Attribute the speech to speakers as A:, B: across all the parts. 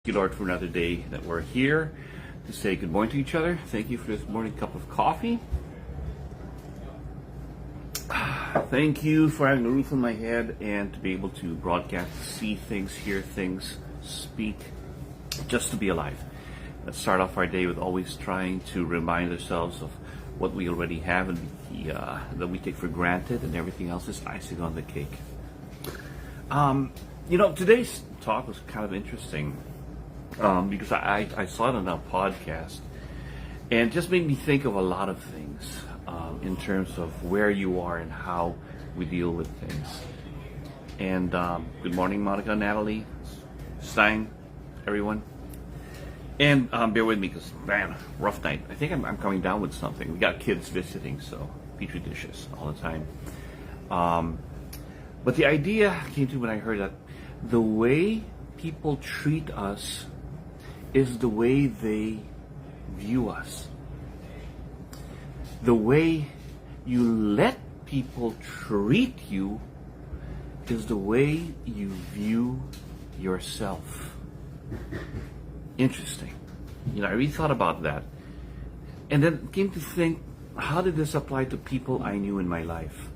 A: Thank you, Lord, for another day that we're here to say good morning to each other. Thank you for this morning cup of coffee. Thank you for having a roof on my head and to be able to broadcast, see things, hear things, speak, just to be alive. Let's start off our day with always trying to remind ourselves of what we already have and that we take for granted, and everything else is icing on the cake. Today's talk was kind of interesting. Because I saw it on a podcast, and it just made me think of a lot of things in terms of where you are and how we deal with things. And good morning, Monica, Natalie, Stein, everyone. And bear with me because, man, rough night. I think I'm coming down with something. We got kids visiting, so petri dishes all the time. But the idea came to me when I heard that the way people treat us is the way they view us. The way you let people treat you is the way you view yourself. Interesting. I really thought about that. And then came to think, how did this apply to people I knew in my life?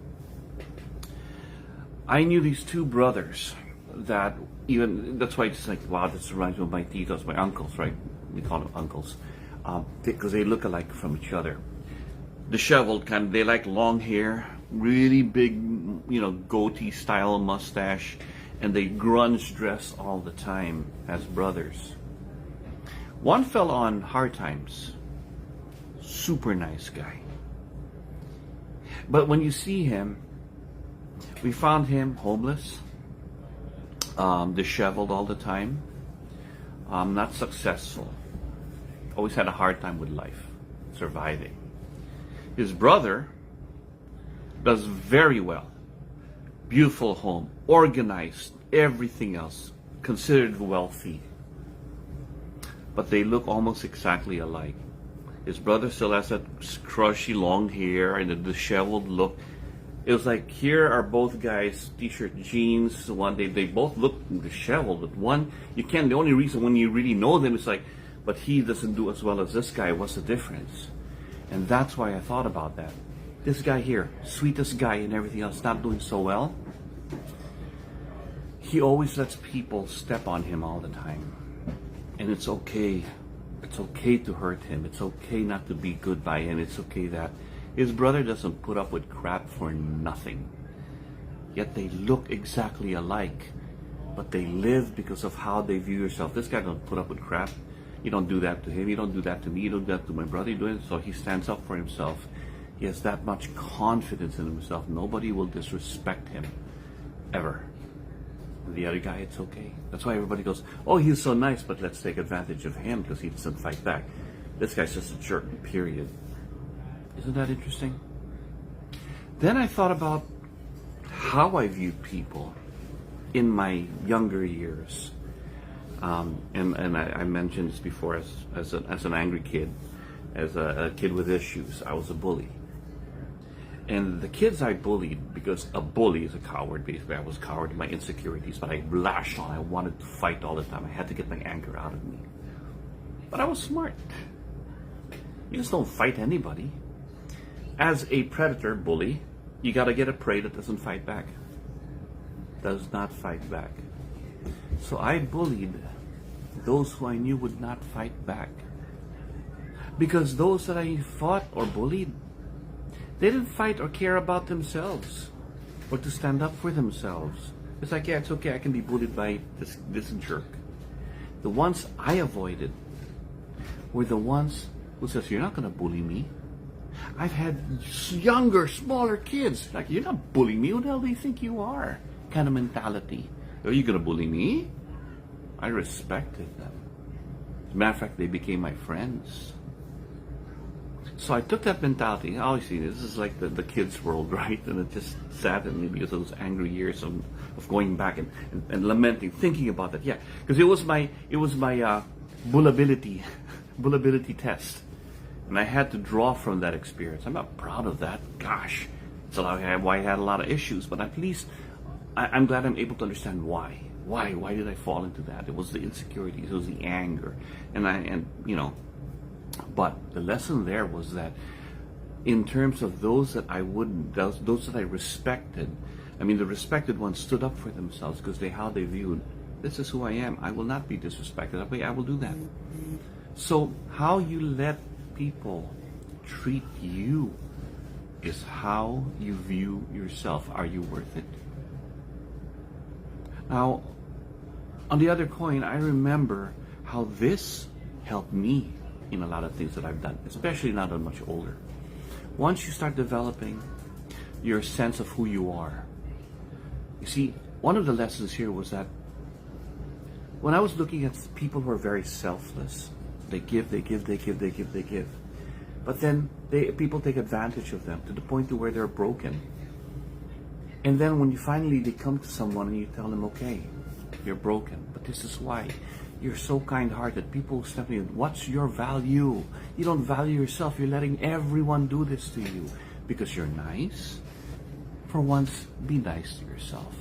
A: I knew these two brothers that that's why it's like, wow, this reminds me of my titos, my uncles, right? We call them uncles, because they look alike from each other. Disheveled kind of, they like long hair, really big, goatee style mustache, and they grunge dress all the time as brothers. One fell on hard times, super nice guy. But when you see him, we found him homeless, disheveled all the time, not successful, always had a hard time with life, surviving. His brother does very well, beautiful home, organized, everything else, considered wealthy, but they look almost exactly alike. His brother still has that crushy long hair and a disheveled look. It was like, here are both guys, t-shirt, jeans. One day they both look disheveled, but one, the only reason when you really know them is like, but he doesn't do as well as this guy. What's the difference? And that's why I thought about that. This guy here, sweetest guy and everything else, not doing so well. He always lets people step on him all the time. And it's okay. It's okay to hurt him. It's okay not to be good by him. It's okay that his brother doesn't put up with crap for nothing. Yet they look exactly alike, but they live because of how they view yourself. This guy don't put up with crap. You don't do that to him. You don't do that to me. You don't do that to my brother. You do it. So he stands up for himself. He has that much confidence in himself. Nobody will disrespect him, ever. The other guy, it's okay. That's why everybody goes, oh, he's so nice, but let's take advantage of him because he doesn't fight back. This guy's just a jerk, period. Isn't that interesting? Then I thought about how I viewed people in my younger years. And I mentioned this before as an angry kid, as a kid with issues. I was a bully. And the kids I bullied, because a bully is a coward, basically. I was a coward in my insecurities, but I lashed on. I wanted to fight all the time. I had to get my anger out of me. But I was smart. You just don't fight anybody. As a predator bully, you got to get a prey that doesn't fight back. Does not fight back. So I bullied those who I knew would not fight back. Because those that I fought or bullied, they didn't fight or care about themselves or to stand up for themselves. It's like, yeah, it's okay, I can be bullied by this jerk. The ones I avoided were the ones who says, you're not going to bully me. I've had younger, smaller kids. Like, you're not bullying me. Who the hell do you think you are? Kind of mentality. Are you going to bully me? I respected them. As a matter of fact, they became my friends. So I took that mentality. Obviously, this is like the kids' world, right? And it just saddened me because of those angry years of going back and lamenting, thinking about that. Yeah, because it was my bullability test. And I had to draw from that experience. I'm not proud of that. Gosh, it's why I had a lot of issues. But at least I'm glad I'm able to understand why. Why did I fall into that? It was the insecurities, it was the anger, and but the lesson there was that in terms of those that I wouldn't, those that I respected, I mean, the respected ones stood up for themselves because how they viewed, this is who I am. I will not be disrespected. I will do that. So how you let people treat you is how you view yourself. Are you worth it? Now, on the other coin, I remember how this helped me in a lot of things that I've done, especially now that I'm much older. Once you start developing your sense of who you are, you see, one of the lessons here was that when I was looking at people who are very selfless, they give. But then people take advantage of them to the point to where they're broken. And then when they come to someone and you tell them, okay, you're broken, but this is why. You're so kind-hearted. People step in. What's your value? You don't value yourself. You're letting everyone do this to you because you're nice. For once, be nice to yourself.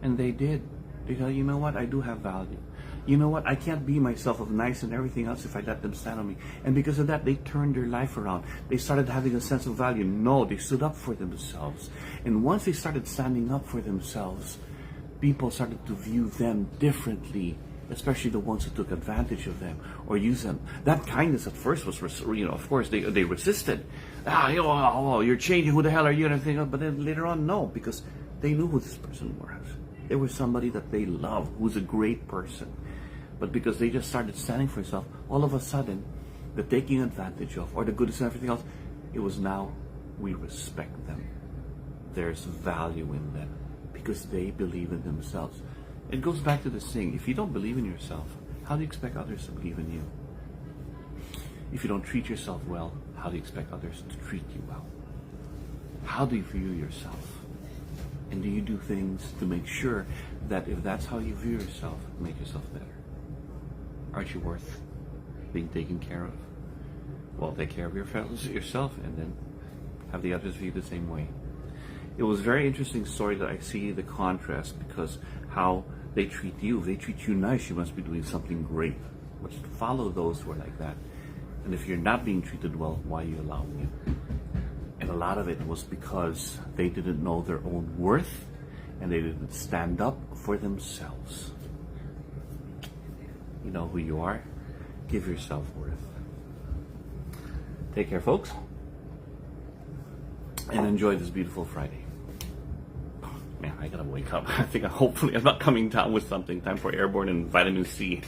A: And they did. They thought, you know what? I do have value. You know what? I can't be myself of nice and everything else if I let them stand on me. And because of that, they turned their life around. They started having a sense of value. No, they stood up for themselves. And once they started standing up for themselves, people started to view them differently, especially the ones who took advantage of them or used them. That kindness at first was, of course, they resisted. You're changing. Who the hell are you? And everything. But then later on, no, because they knew who this person was. There was somebody that they love, who's a great person. But because they just started standing for themselves, all of a sudden, the taking advantage of, or the goodness and everything else, it was now, we respect them. There's value in them because they believe in themselves. It goes back to this thing, if you don't believe in yourself, how do you expect others to believe in you? If you don't treat yourself well, how do you expect others to treat you well? How do you view yourself? And do you do things to make sure that if that's how you view yourself, make yourself better? Aren't you worth being taken care of? Well, take care of yourself and then have the others view the same way. It was a very interesting story that I see the contrast because how they treat you. If they treat you nice, you must be doing something great. Let's follow those who are like that. And if you're not being treated well, why are you allowing it? And a lot of it was because they didn't know their own worth and they didn't stand up for themselves. You know who you are. Give yourself worth. Take care, folks. And enjoy this beautiful Friday. Man, I gotta wake up. I think hopefully I'm not coming down with something. Time for airborne and vitamin C.